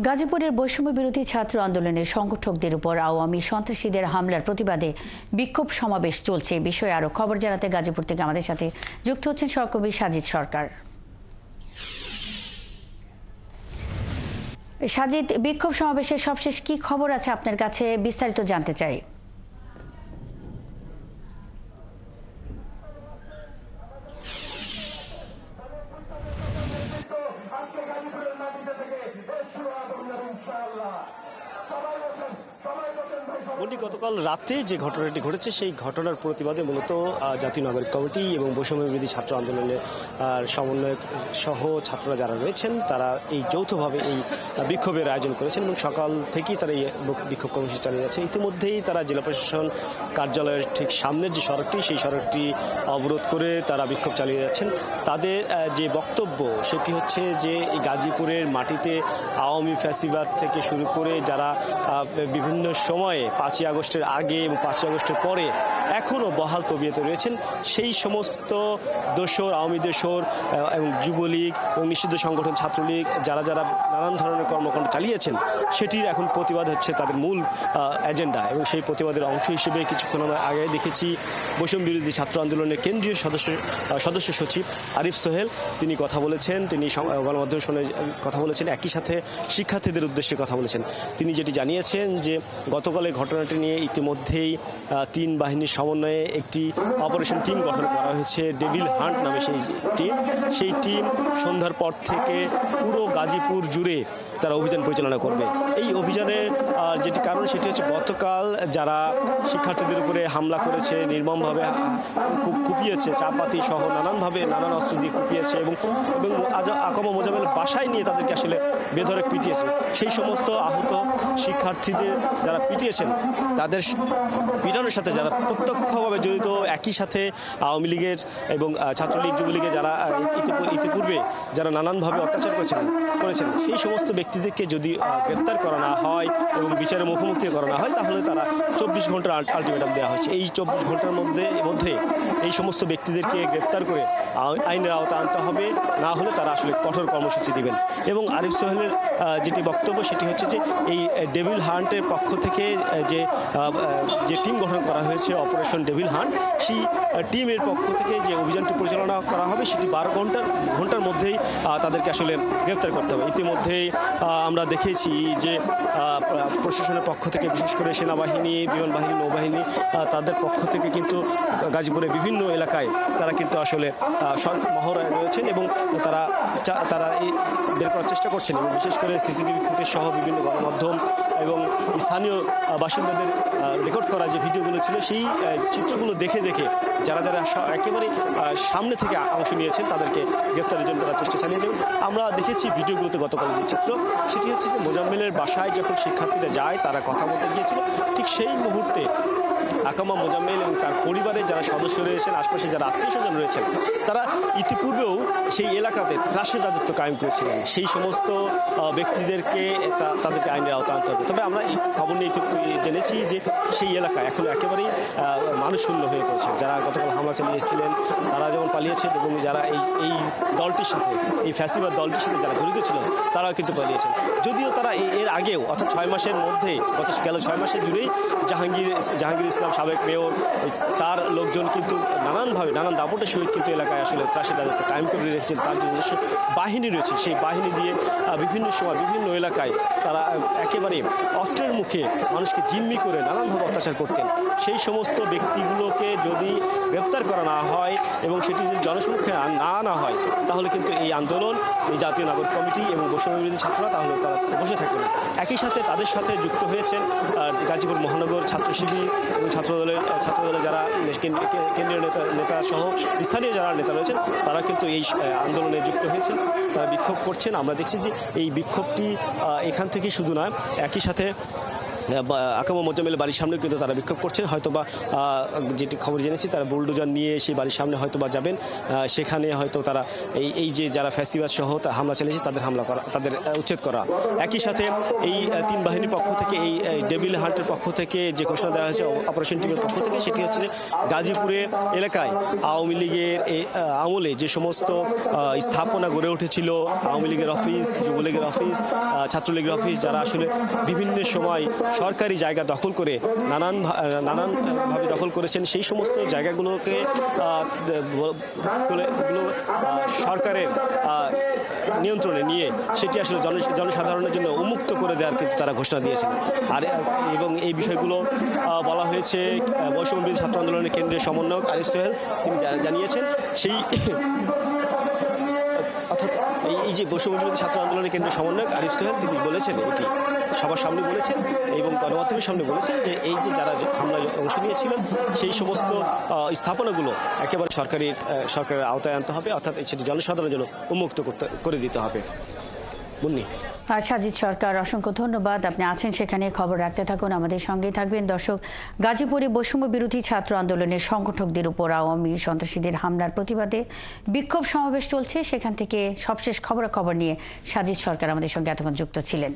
গাজীপুরের বৈষম্য বিরোধী ছাত্র আন্দোলনের সংগঠকদের উপর আওয়ামী সন্ত্রাসীদের হামলার প্রতিবাদে বিক্ষোভ সমাবেশ চলছে। এই বিষয়ে আরো খবর জানাতে গাজীপুর থেকে আমাদের সাথে যুক্ত হচ্ছেন সহকর্মী সাজিদ সরকার। সাজিদ, বিক্ষোভ সমাবেশের সবশেষ কি খবর আছে আপনার কাছে, বিস্তারিত জানতে চাই। গতকাল রাতে যে ঘটনাটি ঘটেছে সেই ঘটনার প্রতিবাদে মূলত জাতীয় নাগরিক কমিটি এবং বৈষম্য বিরোধী ছাত্র আন্দোলনের সমন্বয়ক সহ ছাত্ররা যারা রয়েছেন তারা এই যৌথভাবে এই বিক্ষোভের আয়োজন করেছেন এবং সকাল থেকেই তারা এই বিক্ষোভ কর্মসূচি চালিয়ে যাচ্ছে। ইতিমধ্যেই তারা জেলা প্রশাসন কার্যালয়ের ঠিক সামনের যে সড়কটি সেই সড়কটি অবরোধ করে তারা বিক্ষোভ চালিয়ে যাচ্ছেন। তাদের যে বক্তব্য সেটি হচ্ছে যে এই গাজীপুরের মাটিতে আওয়ামী ফ্যাসিবাদ থেকে শুরু করে যারা বিভিন্ন সময়ে 5ই আগস্টের আগে এবং 5ই আগস্টের পরে এখনও বহাল তবিয়তে রয়েছেন সেই সমস্ত দোসর, আওয়ামী দোসর এবং যুবলীগ এবং নিষিদ্ধ সংগঠন ছাত্রলীগ যারা যারা নানান ধরনের কর্মকাণ্ড চালিয়েছেন সেটির এখন প্রতিবাদ হচ্ছে তাদের মূল এজেন্ডা। এবং সেই প্রতিবাদের অংশ হিসেবে কিছুক্ষণ আমরা আগে দেখেছি বৈষম্য বিরোধী ছাত্র আন্দোলনের কেন্দ্রীয় সদস্য সচিব আরিফ সোহেল তিনি কথা বলেছেন, তিনি গণমাধ্যমের সামনে কথা বলেছেন, একই সাথে শিক্ষার্থীদের উদ্দেশ্যে কথা বলেছেন। তিনি যেটি জানিয়েছেন যে গতকালের ঘটনাটি নিয়ে ইতিমধ্যেই 3 বাহিনীর সমন্বয়ে একটি অপারেশন টিম গঠন করা হয়েছে, ডেভিল হান্ট নামে সেই টিম সন্ধ্যার পর থেকে পুরো গাজীপুর জুড়ে তারা অভিযান পরিচালনা করবে। এই অভিযানের যেটি কারণ সেটি হচ্ছে গতকাল যারা শিক্ষার্থীদের উপরে হামলা করেছে, নির্মমভাবে কুপিয়েছে, চাপাতি সহ নানানভাবে নানান অস্ত্র দিয়ে কুপিয়েছে এবং আকামা মোজাম্মেল বাসায় নিয়ে তাদেরকে আসলে বেধড়ক পিটিয়েছে। সেই সমস্ত আহত শিক্ষার্থীদের যারা পিটিয়েছেন তাদের পিটানোর সাথে যারা প্রত্যক্ষভাবে জড়িত, একই সাথে আওয়ামী লীগের এবং ছাত্রলীগ যুবলীগের যারা ইতিপূর্বে যারা নানানভাবে অত্যাচার করেছেন সেই সমস্ত ব্যক্তিদেরকে যদি গ্রেফতার করা না হয় এবং বিচারের মুখোমুখি করা না হয় তাহলে তারা 24 ঘন্টার আলটিমেটাম দেওয়া হয়েছে। এই 24 ঘন্টার মধ্যে এই সমস্ত ব্যক্তিদেরকে গ্রেফতার করে আইনের আওতায় আনতে হবে, না হলে তারা আসলে কঠোর কর্মসূচি দিবেন। এবং আরিফ সোহেলের যেটি বক্তব্য সেটি হচ্ছে যে এই ডেভিল হান্টের পক্ষ থেকে যে টিম গঠন করা হয়েছে অপারেশন ডেভিল হান্ট, সেই টিমের পক্ষ থেকে যে অভিযানটি পরিচালনা করা হবে সেটি 12 ঘন্টার মধ্যেই তাদেরকে আসলে গ্রেফতার করতে হবে। ইতিমধ্যেই আমরা দেখেছি যে প্রশাসনের পক্ষ থেকে বিশেষ করে সেনাবাহিনী, বিমান বাহিনী, নৌবাহিনী তাদের পক্ষ থেকে কিন্তু গাজীপুরের বিভিন্ন এলাকায় তারা কিন্তু আসলে মহড়ায় রয়েছেন এবং তারা এই বের করার চেষ্টা করছেন এবং বিশেষ করে সিসিটিভি ফুটেজ সহ বিভিন্ন গণমাধ্যম এবং স্থানীয় বাসিন্দাদের রেকর্ড করা যে ভিডিওগুলো ছিল সেই চিত্রগুলো দেখে যারা একেবারে সামনে থেকে অংশ নিয়েছেন তাদেরকে গ্রেফতারের জন্য তারা চেষ্টা চালিয়ে যাবেন। আমরা দেখেছি ভিডিওগুলোতে গতকাল যে চিত্র সেটি হচ্ছে যে মোজাম্মেলের বাসায় যখন শিক্ষার্থীরা যায় তারা কথা বলতে গিয়েছিল, ঠিক সেই মুহূর্তে আকামা মোজাম্মেল এবং তার পরিবারের যারা সদস্য রয়েছেন, আশপাশে যারা আত্মীয় স্বজন রয়েছেন তারা ইতিপূর্বেও সেই এলাকাতে ত্রাসের রাজত্ব কায়েম করেছিলেন। সেই সমস্ত ব্যক্তিদেরকে তাদেরকে আইনের আওতায় আনতে হবে। তবে আমরা এই খবর নিয়ে জেনেছি যে সেই এলাকা এখন একেবারেই মানুষ শূন্য হয়ে পড়েছে। যারা গতকাল হামলা চালিয়েছিলেন তারা যেমন পালিয়েছেন এবং যারা এই দলটির সাথে, এই ফ্যাসিবাদ দলটির সাথে যারা জড়িত ছিলেন তারাও কিন্তু পালিয়েছেন। যদিও তারা এর আগেও অর্থাৎ 6 মাসের মধ্যে গেল 6 মাসের জুড়েই জাহাঙ্গীর ইসলাম সাবেক মেয়র তার লোকজন কিন্তু নানান দাপটের সহিত কিন্তু এলাকায় আসলে ত্রাসের রাজত্ব কায়েম করে রেখেছেন। তার যে নিজস্ব বাহিনী রয়েছে সেই বাহিনী দিয়ে বিভিন্ন সময় বিভিন্ন এলাকায় তারা একেবারে অস্ত্রের মুখে মানুষকে জিম্মি করে নানানভাবে অত্যাচার করতেন। সেই সমস্ত ব্যক্তিগুলোকে যদি গ্রেফতার করা না হয় এবং সেটি যদি জনসমক্ষে না আনা হয় তাহলে কিন্তু এই আন্দোলন, এই জাতীয় নাগরিক কমিটি এবং বৈষম্য বিরোধী ছাত্ররা তাহলে তারা বসে থাকবে না। একই সাথে তাদের সাথে যুক্ত হয়েছেন গাজীপুর মহানগর ছাত্র শিবির এবং ছাত্রদলের যারা কেন্দ্রীয় নেতা সহ স্থানীয় যারা নেতা রয়েছেন তারা কিন্তু এই আন্দোলনে যুক্ত হয়েছেন, তারা বিক্ষোভ করছেন। আমরা দেখছি যে এই বিক্ষোভটি এখান থেকে শুধু নয়, একই সাথে আকামা মোজাম্মেলের বাড়ির সামনে কিন্তু তারা বিক্ষোভ করছেন। হয়তোবা যেটি খবর জেনেছি, তারা বুলডোজার নিয়ে সেই বাড়ির সামনে হয়তোবা যাবেন। সেখানে হয়তো তারা এই যে যারা ফ্যাসিবাদ সহ হামলা চালিয়েছে তাদের উচ্ছেদ করা। একই সাথে এই তিন বাহিনীর পক্ষ থেকে এই ডেভিল হান্টের পক্ষ থেকে যে ঘোষণা দেওয়া হয়েছে অপারেশন টিমের পক্ষ থেকে, সেটি হচ্ছে যে গাজীপুরে এলাকায় আওয়ামী লীগের আমলে যে সমস্ত স্থাপনা গড়ে উঠেছিল, আওয়ামী লীগের অফিস, যুবলীগের অফিস, ছাত্রলীগের অফিস, যারা আসলে বিভিন্ন সময় সরকারি জায়গা দখল করে নানানভাবে দখল করেছেন, সেই সমস্ত জায়গাগুলোকে সরকারের নিয়ন্ত্রণে নিয়ে সেটি আসলে জনসাধারণের জন্য উন্মুক্ত করে দেওয়ার কিন্তু তারা ঘোষণা দিয়েছেন। এবং এই বিষয়গুলো বলা হয়েছে বৈষম্য বিরোধী ছাত্র আন্দোলনের কেন্দ্রীয় সমন্বয়ক আরিফ সোহেল তিনি জানিয়েছেন। সেই অর্থাৎ এই যে বৈষম্য বিরোধী ছাত্র আন্দোলনের কেন্দ্রীয় সমন্বয়ক আরিফ সোহেল তিনি বলেছেন, এটি সবার সামনে বলেছেন এবং গণমাধ্যমের সামনে বলেছেন যে এই যে যারা হামলায় অংশ নিয়েছিলেন সেই সমস্ত স্থাপনাগুলো একেবারে সরকারের আওতায় আনতে হবে, অর্থাৎ সেটি জনসাধারণের জন্য উন্মুক্ত করে দিতে হবে। মুন্নি। আর সাজিদ সরকার, অসংখ্য ধন্যবাদ। আপনি আছেন সেখানে, খবর রাখতে থাকুন, আমাদের সঙ্গেই থাকবেন। দর্শক, গাজীপুরে বৈষম্য বিরোধী ছাত্র আন্দোলনের সংগঠকদের উপর আওয়ামী সন্ত্রাসীদের হামলার প্রতিবাদে বিক্ষোভ সমাবেশ চলছে। সেখান থেকে সবশেষ খবরাখবর নিয়ে সাজিদ সরকার আমাদের সঙ্গে এতক্ষণ যুক্ত ছিলেন।